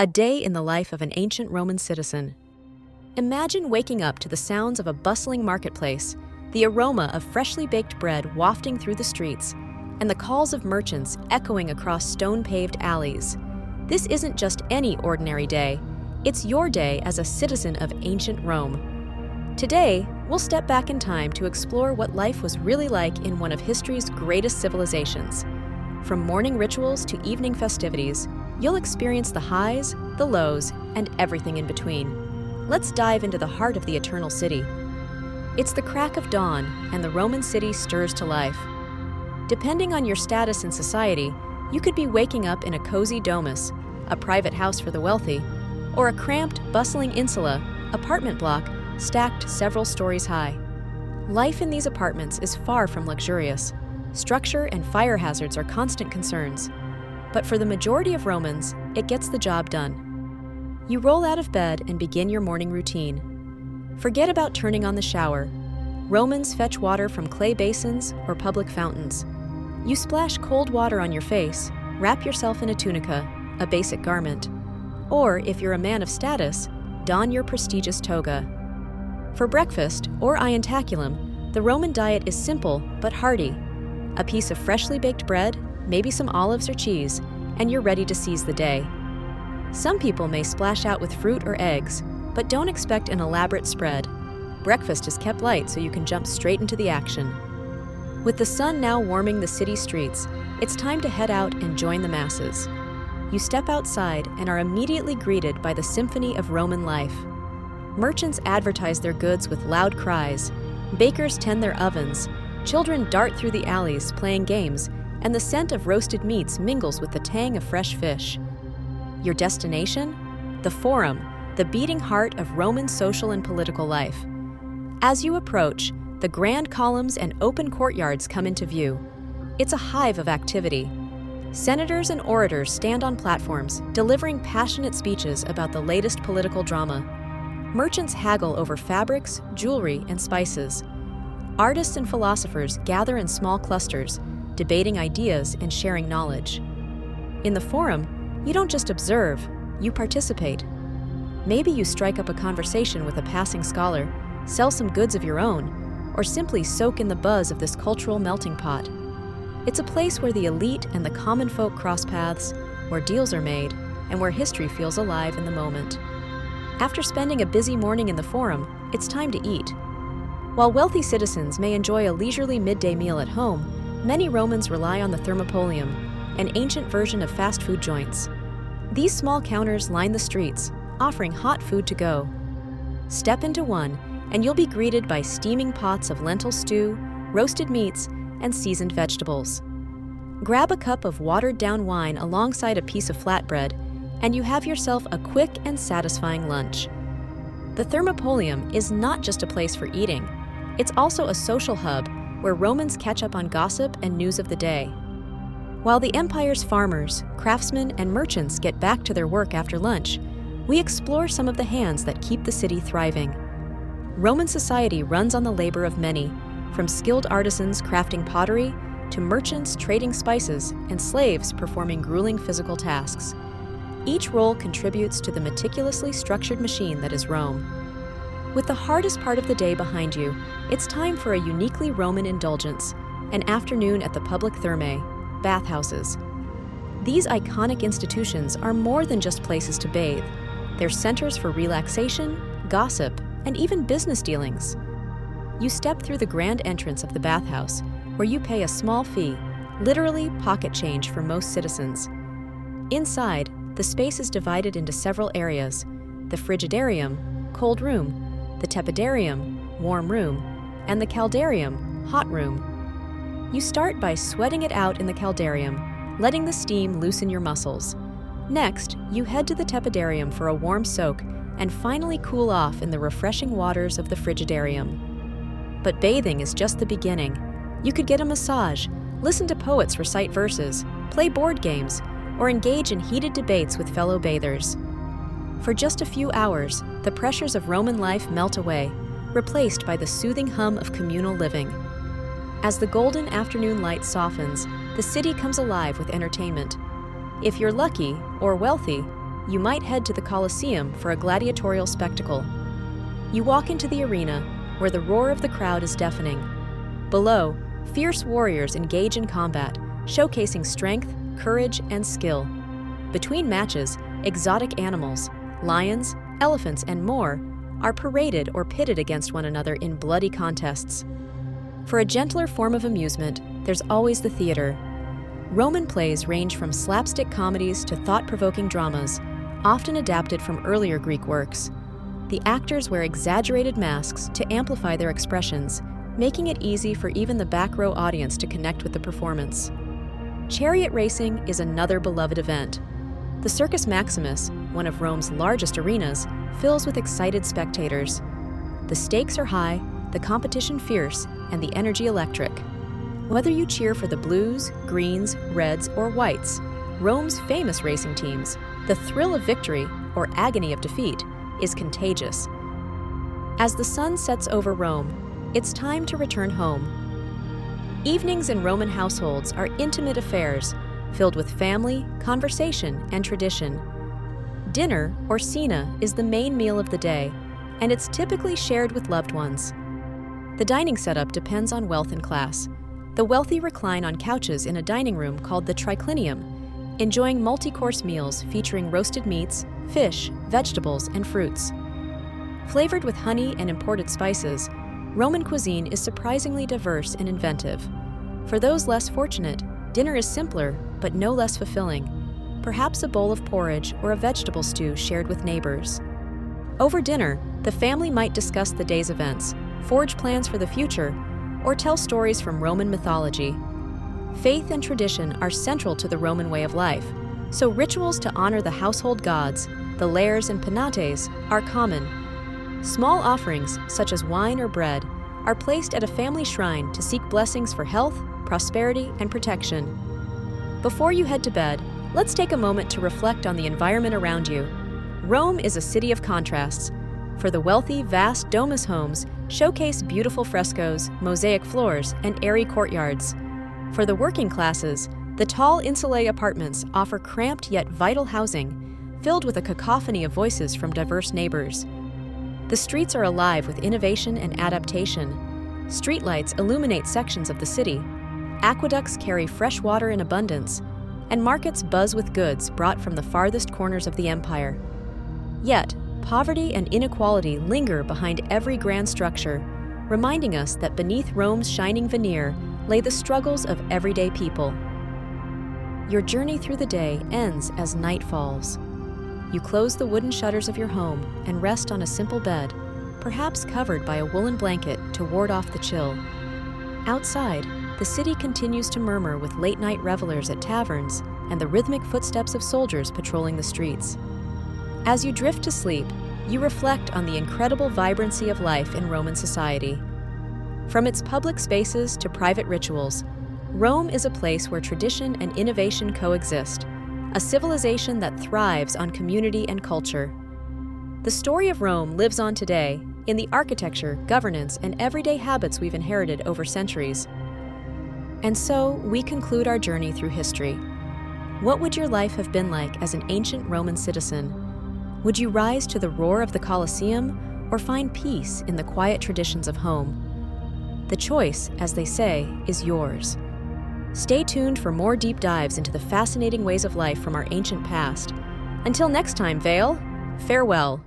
A day in the life of an ancient Roman citizen. Imagine waking up to the sounds of a bustling marketplace, the aroma of freshly baked bread wafting through the streets, and the calls of merchants echoing across stone-paved alleys. This isn't just any ordinary day. It's your day as a citizen of ancient Rome. Today, we'll step back in time to explore what life was really like in one of history's greatest civilizations. From morning rituals to evening festivities, you'll experience the highs, the lows, and everything in between. Let's dive into the heart of the Eternal City. It's the crack of dawn, and the Roman city stirs to life. Depending on your status in society, you could be waking up in a cozy domus, a private house for the wealthy, or a cramped, bustling insula, apartment block stacked several stories high. Life in these apartments is far from luxurious. Structure and fire hazards are constant concerns. But for the majority of Romans, it gets the job done. You roll out of bed and begin your morning routine. Forget about turning on the shower. Romans fetch water from clay basins or public fountains. You splash cold water on your face, wrap yourself in a tunica, a basic garment. Or, if you're a man of status, don your prestigious toga. For breakfast, or ientaculum, the Roman diet is simple but hearty. A piece of freshly baked bread, maybe some olives or cheese, and you're ready to seize the day. Some people may splash out with fruit or eggs, but don't expect an elaborate spread. Breakfast is kept light so you can jump straight into the action. With the sun now warming the city streets, it's time to head out and join the masses. You step outside and are immediately greeted by the symphony of Roman life. Merchants advertise their goods with loud cries. Bakers tend their ovens. Children dart through the alleys playing games, and the scent of roasted meats mingles with the tang of fresh fish. Your destination? The Forum, the beating heart of Roman social and political life. As you approach, the grand columns and open courtyards come into view. It's a hive of activity. Senators and orators stand on platforms, delivering passionate speeches about the latest political drama. Merchants haggle over fabrics, jewelry, and spices. Artists and philosophers gather in small clusters, debating ideas and sharing knowledge. In the Forum, you don't just observe, you participate. Maybe you strike up a conversation with a passing scholar, sell some goods of your own, or simply soak in the buzz of this cultural melting pot. It's a place where the elite and the common folk cross paths, where deals are made, and where history feels alive in the moment. After spending a busy morning in the Forum, it's time to eat. While wealthy citizens may enjoy a leisurely midday meal at home, many Romans rely on the thermopolium, an ancient version of fast food joints. These small counters line the streets, offering hot food to go. Step into one, and you'll be greeted by steaming pots of lentil stew, roasted meats, and seasoned vegetables. Grab a cup of watered-down wine alongside a piece of flatbread, and you have yourself a quick and satisfying lunch. The thermopolium is not just a place for eating. It's also a social hub where Romans catch up on gossip and news of the day. While the empire's farmers, craftsmen, and merchants get back to their work after lunch, we explore some of the hands that keep the city thriving. Roman society runs on the labor of many, from skilled artisans crafting pottery to merchants trading spices and slaves performing grueling physical tasks. Each role contributes to the meticulously structured machine that is Rome. With the hardest part of the day behind you, it's time for a uniquely Roman indulgence, an afternoon at the public thermae, bathhouses. These iconic institutions are more than just places to bathe. They're centers for relaxation, gossip, and even business dealings. You step through the grand entrance of the bathhouse, where you pay a small fee, literally pocket change for most citizens. Inside, the space is divided into several areas: the frigidarium, cold room, the tepidarium, warm room, and the caldarium, hot room. You start by sweating it out in the caldarium, letting the steam loosen your muscles. Next, you head to the tepidarium for a warm soak and finally cool off in the refreshing waters of the frigidarium. But bathing is just the beginning. You could get a massage, listen to poets recite verses, play board games, or engage in heated debates with fellow bathers. For just a few hours, the pressures of Roman life melt away, replaced by the soothing hum of communal living. As the golden afternoon light softens, the city comes alive with entertainment. If you're lucky or wealthy, you might head to the Colosseum for a gladiatorial spectacle. You walk into the arena, where the roar of the crowd is deafening. Below, fierce warriors engage in combat, showcasing strength, courage, and skill. Between matches, exotic animals, lions, elephants, and more, are paraded or pitted against one another in bloody contests. For a gentler form of amusement, there's always the theater. Roman plays range from slapstick comedies to thought-provoking dramas, often adapted from earlier Greek works. The actors wear exaggerated masks to amplify their expressions, making it easy for even the back row audience to connect with the performance. Chariot racing is another beloved event. The Circus Maximus, one of Rome's largest arenas, fills with excited spectators. The stakes are high, the competition fierce, and the energy electric. Whether you cheer for the blues, greens, reds, or whites, Rome's famous racing teams, the thrill of victory or agony of defeat is contagious. As the sun sets over Rome, it's time to return home. Evenings in Roman households are intimate affairs, filled with family, conversation, and tradition. Dinner, or cena, is the main meal of the day, and it's typically shared with loved ones. The dining setup depends on wealth and class. The wealthy recline on couches in a dining room called the triclinium, enjoying multi-course meals featuring roasted meats, fish, vegetables, and fruits. Flavored with honey and imported spices, Roman cuisine is surprisingly diverse and inventive. For those less fortunate, dinner is simpler, but no less fulfilling. Perhaps a bowl of porridge or a vegetable stew shared with neighbors. Over dinner, the family might discuss the day's events, forge plans for the future, or tell stories from Roman mythology. Faith and tradition are central to the Roman way of life, so rituals to honor the household gods, the lares and penates, are common. Small offerings, such as wine or bread, are placed at a family shrine to seek blessings for health, prosperity, and protection. Before you head to bed, let's take a moment to reflect on the environment around you. Rome is a city of contrasts. For the wealthy, vast domus homes showcase beautiful frescoes, mosaic floors, and airy courtyards. For the working classes, the tall insulae apartments offer cramped yet vital housing, filled with a cacophony of voices from diverse neighbors. The streets are alive with innovation and adaptation. Streetlights illuminate sections of the city. Aqueducts carry fresh water in abundance, and markets buzz with goods brought from the farthest corners of the empire. Yet, poverty and inequality linger behind every grand structure, reminding us that beneath Rome's shining veneer lay the struggles of everyday people. Your journey through the day ends as night falls. You close the wooden shutters of your home and rest on a simple bed, perhaps covered by a woolen blanket to ward off the chill. Outside, the city continues to murmur with late-night revelers at taverns and the rhythmic footsteps of soldiers patrolling the streets. As you drift to sleep, you reflect on the incredible vibrancy of life in Roman society. From its public spaces to private rituals, Rome is a place where tradition and innovation coexist, a civilization that thrives on community and culture. The story of Rome lives on today in the architecture, governance, and everyday habits we've inherited over centuries. And so, we conclude our journey through history. What would your life have been like as an ancient Roman citizen? Would you rise to the roar of the Colosseum or find peace in the quiet traditions of home? The choice, as they say, is yours. Stay tuned for more deep dives into the fascinating ways of life from our ancient past. Until next time, Vale, farewell.